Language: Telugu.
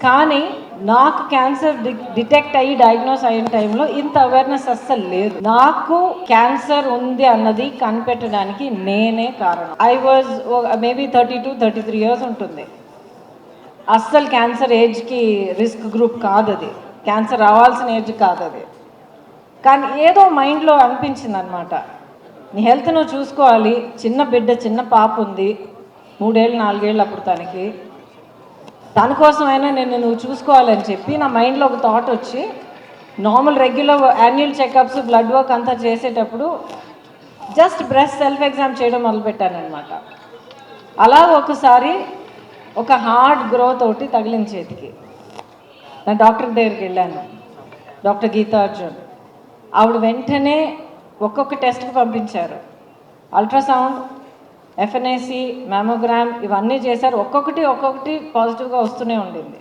కానీ నాకు క్యాన్సర్ డిటెక్ట్ అయ్యి డయాగ్నోస్ అయిన టైంలో ఇంత అవేర్నెస్ అస్సలు లేదు. నాకు క్యాన్సర్ ఉంది అన్నది కనిపెట్టడానికి నేనే కారణం. ఐ వాజ్ మేబీ 32-33 ఇయర్స్ ఉంటుంది. అస్సలు క్యాన్సర్ ఏజ్కి రిస్క్ గ్రూప్ కాదు అది, క్యాన్సర్ రావాల్సిన ఏజ్ కాదు అది. కానీ ఏదో మైండ్లో అనిపించింది అనమాట, నీ హెల్త్ నువ్వు చూసుకోవాలి, చిన్న బిడ్డ, చిన్న పాప ఉంది, 3-4 ఏళ్ళు అప్పుడు తనకి, దానికోసమైనా నువ్వు చూసుకోవాలని చెప్పి నా మైండ్లో ఒక థాట్ వచ్చి, normal regular annual checkups, blood work అంతా చేసేటప్పుడు జస్ట్ బ్రెస్ట్ సెల్ఫ్ ఎగ్జామ్ చేయడం మొదలుపెట్టానమాట. అలా ఒకసారి ఒక హార్డ్ గ్రోత్ ఒకటి తగిలిన చేతికి. నేను డాక్టర్ దగ్గరికి వెళ్ళాను, డాక్టర్ గీతా అర్జున్. ఆవిడ వెంటనే ఒక్కొక్క టెస్ట్కి పంపించారు. అల్ట్రాసౌండ్, ఎఫ్ఎన్ఏసి, మ్యామోగ్రామ్ ఇవన్నీ చేశారు. ఒక్కొక్కటి పాజిటివ్గా వస్తూనే ఉండింది.